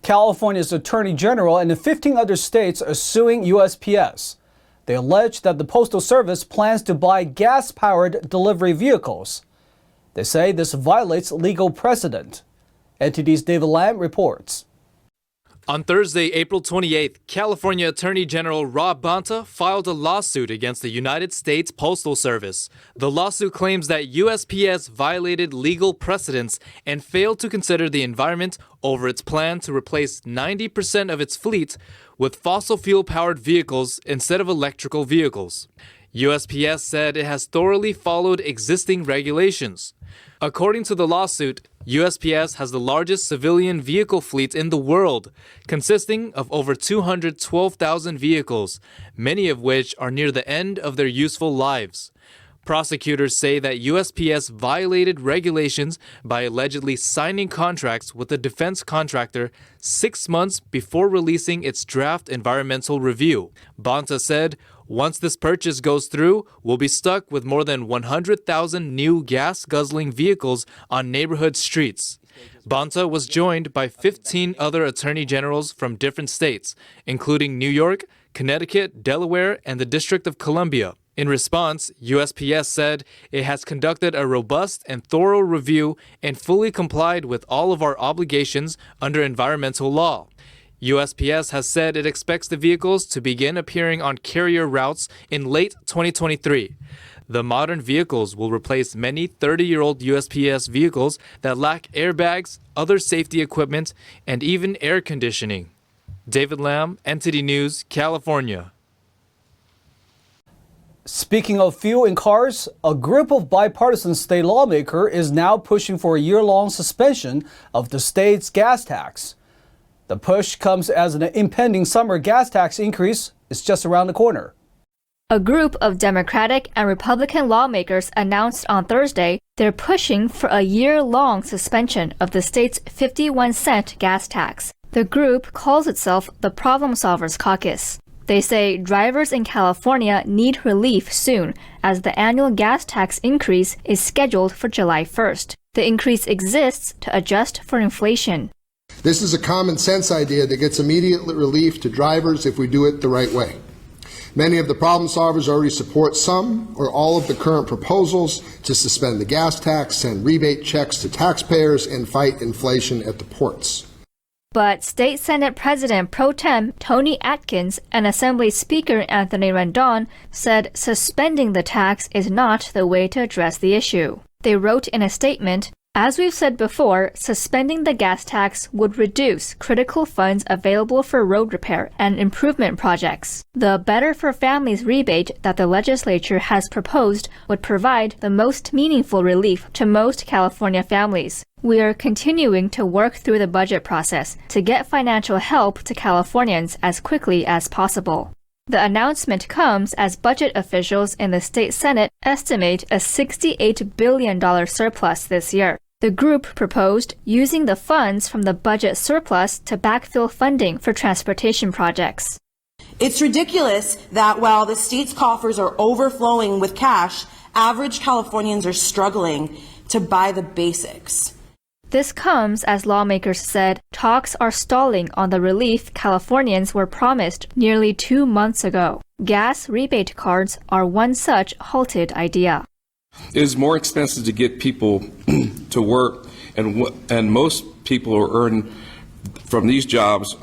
California's Attorney General and 15 other states are suing USPS. They allege that the Postal Service plans to buy gas-powered delivery vehicles. They say this violates legal precedent. NTD's David Lam reports. On Thursday, April 28th, California Attorney General Rob Bonta filed a lawsuit against the United States Postal Service. The lawsuit claims that USPS violated legal precedents and failed to consider the environment over its plan to replace 90% of its fleet with fossil fuel-powered vehicles instead of electrical vehicles. USPS said it has thoroughly followed existing regulations. According to the lawsuit, USPS has the largest civilian vehicle fleet in the world, consisting of over 212,000 vehicles, many of which are near the end of their useful lives. Prosecutors say that USPS violated regulations by allegedly signing contracts with a defense contractor 6 months before releasing its draft environmental review. Bonta said, "Once this purchase goes through, we'll be stuck with more than 100,000 new gas-guzzling vehicles on neighborhood streets." Bonta was joined by 15 other attorney generals from different states, including New York, Connecticut, Delaware, and the District of Columbia. In response, USPS said it has conducted a robust and thorough review and fully complied with all of our obligations under environmental law. USPS has said it expects the vehicles to begin appearing on carrier routes in late 2023. The modern vehicles will replace many 30-year-old USPS vehicles that lack airbags, other safety equipment, and even air conditioning. David Lam, NTD News, California. Speaking of fuel in cars, a group of bipartisan state lawmakers is now pushing for a year-long suspension of the state's gas tax. The push comes as an impending summer gas tax increase is just around the corner. A group of Democratic and Republican lawmakers announced on Thursday they're pushing for a year-long suspension of the state's 51-cent gas tax. The group calls itself the Problem Solvers Caucus. They say drivers in California need relief soon, as the annual gas tax increase is scheduled for July 1st. The increase exists to adjust for inflation. This is a common sense idea that gets immediate relief to drivers if we do it the right way. Many of the problem solvers already support some or all of the current proposals to suspend the gas tax, send rebate checks to taxpayers, and fight inflation at the ports. But State Senate President Pro Tem Tony Atkins and Assembly Speaker Anthony Rendon said suspending the tax is not the way to address the issue. They wrote in a statement, "As we've said before, suspending the gas tax would reduce critical funds available for road repair and improvement projects. The Better for Families rebate that the legislature has proposed would provide the most meaningful relief to most California families. We are continuing to work through the budget process to get financial help to Californians as quickly as possible." The announcement comes as budget officials in the state Senate estimate a $68 billion surplus this year. The group proposed using the funds from the budget surplus to backfill funding for transportation projects. It's ridiculous that while the state's coffers are overflowing with cash, average Californians are struggling to buy the basics. This comes as lawmakers said talks are stalling on the relief Californians were promised nearly 2 months ago. Gas rebate cards are one such halted idea. It is more expensive to get people to work, and most people who earn from these jobs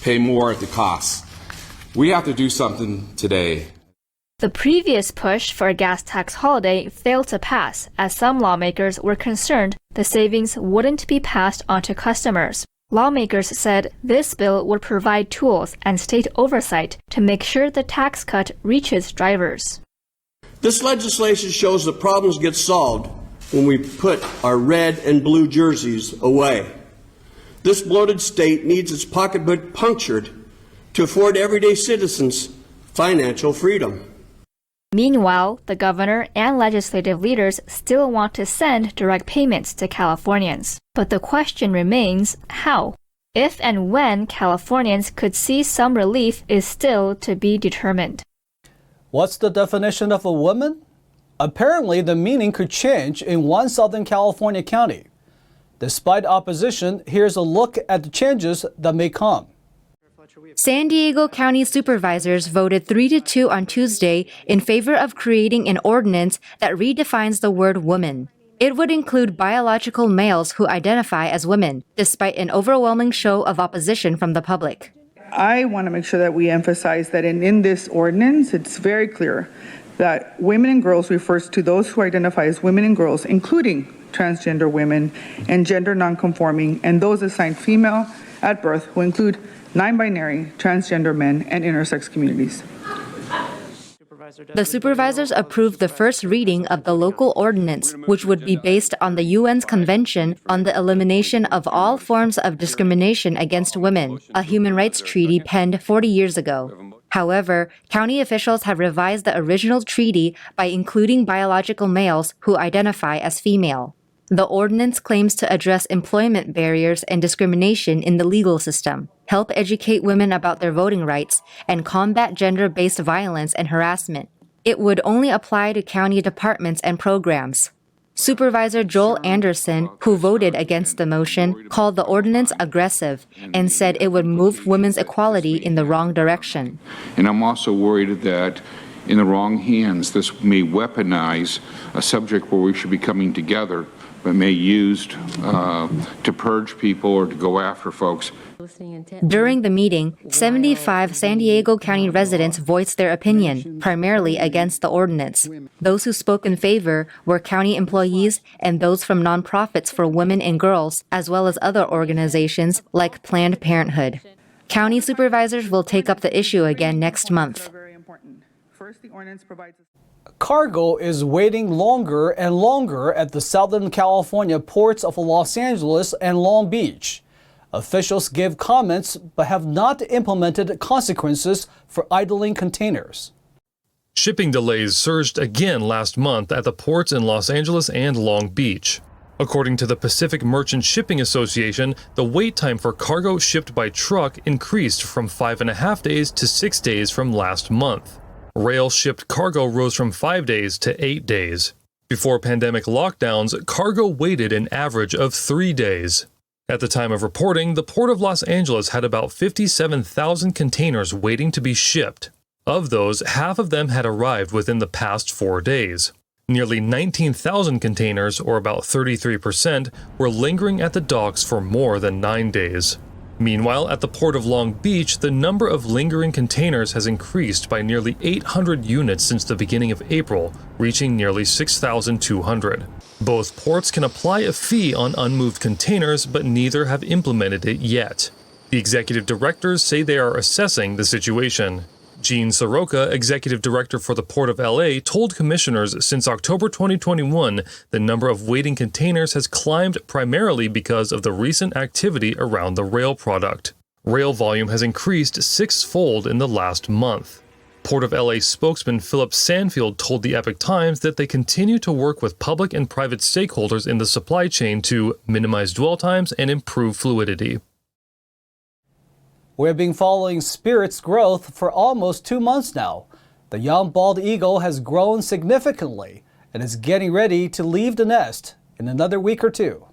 pay more at the cost. We have to do something today. The previous push for a gas tax holiday failed to pass, as some lawmakers were concerned the savings wouldn't be passed on to customers. Lawmakers said this bill would provide tools and state oversight to make sure the tax cut reaches drivers. This legislation shows that problems get solved when we put our red and blue jerseys away. This bloated state needs its pocketbook punctured to afford everyday citizens financial freedom. Meanwhile, the governor and legislative leaders still want to send direct payments to Californians. But the question remains, how? If and when Californians could see some relief is still to be determined. What's the definition of a woman? Apparently, the meaning could change in one Southern California county. Despite opposition, here's a look at the changes that may come. San Diego County supervisors voted 3-2 on Tuesday in favor of creating an ordinance that redefines the word woman. It would include biological males who identify as women, despite an overwhelming show of opposition from the public. I want to make sure that we emphasize that in this ordinance, it's very clear that women and girls refers to those who identify as women and girls, including transgender women and gender nonconforming, and those assigned female at birth, who include non-binary, transgender men, and intersex communities. The supervisors approved the first reading of the local ordinance, which would be based on the UN's Convention on the Elimination of All Forms of Discrimination Against Women, a human rights treaty penned 40 years ago. However, county officials have revised the original treaty by including biological males who identify as female. The ordinance claims to address employment barriers and discrimination in the legal system, help educate women about their voting rights, and combat gender-based violence and harassment. It would only apply to county departments and programs. Supervisor Joel Anderson, who voted against the motion, called the ordinance aggressive and said it would move women's equality in the wrong direction. And I'm also worried that in the wrong hands, this may weaponize a subject where we should be coming together, but may used to purge people or to go after folks. During the meeting, 75 San Diego County residents voiced their opinion, primarily against the ordinance. Those who spoke in favor were county employees and those from nonprofits for women and girls, as well as other organizations like Planned Parenthood. County supervisors will take up the issue again next month. Cargo is waiting longer and longer at the Southern California ports of Los Angeles and Long Beach. Officials give comments but have not implemented consequences for idling containers. Shipping delays surged again last month at the ports in Los Angeles and Long Beach. According to the Pacific Merchant Shipping Association, the wait time for cargo shipped by truck increased from 5.5 days to 6 days from last month. Rail-shipped cargo rose from 5 days to 8 days. Before pandemic lockdowns, cargo waited an average of 3 days. At the time of reporting, the Port of Los Angeles had about 57,000 containers waiting to be shipped. Of those, half of them had arrived within the past 4 days. Nearly 19,000 containers, or about 33%, were lingering at the docks for more than 9 days. Meanwhile, at the Port of Long Beach, the number of lingering containers has increased by nearly 800 units since the beginning of April, reaching nearly 6,200. Both ports can apply a fee on unmoved containers, but neither have implemented it yet. The executive directors say they are assessing the situation. Gene Soroka, executive director for the Port of LA, told commissioners since October 2021 the number of waiting containers has climbed primarily because of the recent activity around the rail product. Rail volume has increased six-fold in the last month. Port of LA spokesman Philip Sanfield told the Epoch Times that they continue to work with public and private stakeholders in the supply chain to minimize dwell times and improve fluidity. We've been following Spirit's growth for almost 2 months now. The young bald eagle has grown significantly and is getting ready to leave the nest in another week or two.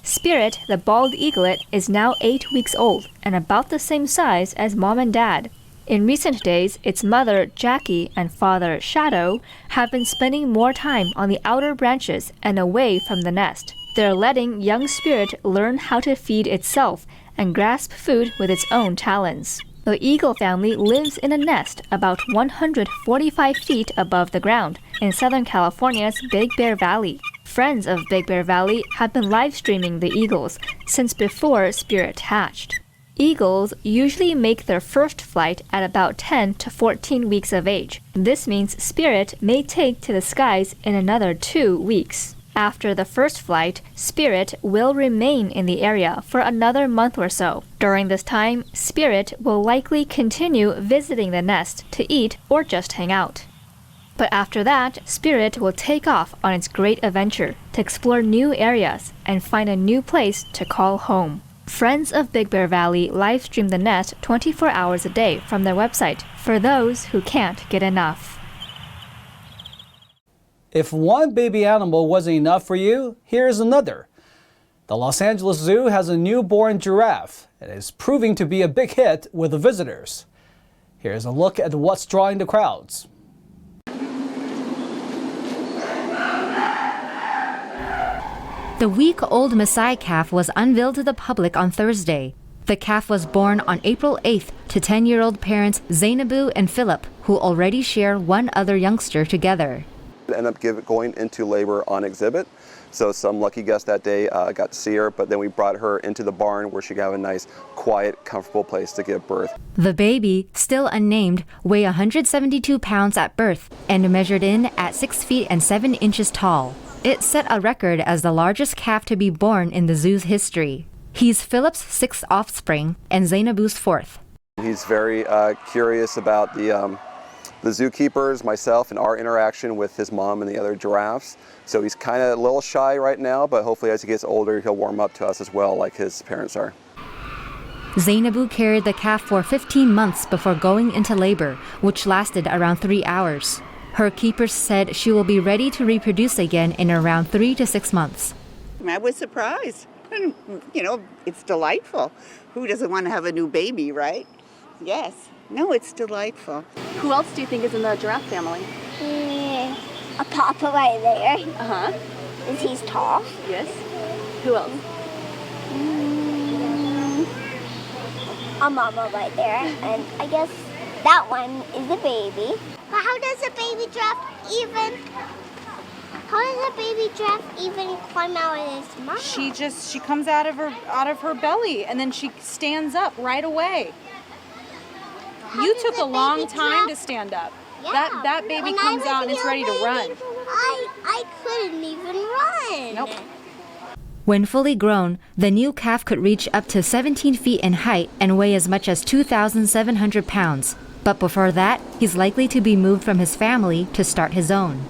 Spirit, the bald eaglet, is now 8 weeks old and about the same size as mom and dad. In recent days, its mother, Jackie, and father, Shadow, have been spending more time on the outer branches and away from the nest. They're letting young Spirit learn how to feed itself and grasp food with its own talons. The eagle family lives in a nest about 145 feet above the ground in Southern California's Big Bear Valley. Friends of Big Bear Valley have been live streaming the eagles since before Spirit hatched. Eagles usually make their first flight at about 10 to 14 weeks of age. This means Spirit may take to the skies in another 2 weeks. After the first flight, Spirit will remain in the area for another month or so. During this time, Spirit will likely continue visiting the nest to eat or just hang out. But after that, Spirit will take off on its great adventure to explore new areas and find a new place to call home. Friends of Big Bear Valley live stream the nest 24 hours a day from their website for those who can't get enough. If one baby animal wasn't enough for you, here's another. The Los Angeles Zoo has a newborn giraffe and is proving to be a big hit with the visitors. Here's a look at what's drawing the crowds. The week-old Maasai calf was unveiled to the public on Thursday. The calf was born on April 8th to 10-year-old parents Zainabu and Philip, who already share one other youngster together. Ended up going into labor on exhibit. So some lucky guest that day got to see her, but then we brought her into the barn where she could have a nice, quiet, comfortable place to give birth. The baby, still unnamed, weighed 172 pounds at birth and measured in at 6 feet and 7 inches tall. It set a record as the largest calf to be born in the zoo's history. He's Philip's 6th offspring and Zainabu's 4th. He's very curious about the zookeepers, myself, and our interaction with his mom and the other giraffes. So he's kind of a little shy right now, but hopefully as he gets older, he'll warm up to us as well, like his parents are. Zainabu carried the calf for 15 months before going into labor, which lasted around 3 hours. Her keepers said she will be ready to reproduce again in around 3 to 6 months. I was surprised. You know, it's delightful. Who doesn't want to have a new baby, right? Yes. No, it's delightful. Who else do you think is in the giraffe family? A papa right there. Uh-huh. And he's tall. Yes. Who else? A mama right there. And I guess that one is a baby. But how does a baby giraffe even climb out of his mom? She comes out of her belly and then she stands up right away. You took a long time to stand up. Yeah. That baby comes out and it's ready to run. I couldn't even run. Nope. When fully grown, the new calf could reach up to 17 feet in height and weigh as much as 2,700 pounds. But before that, he's likely to be moved from his family to start his own.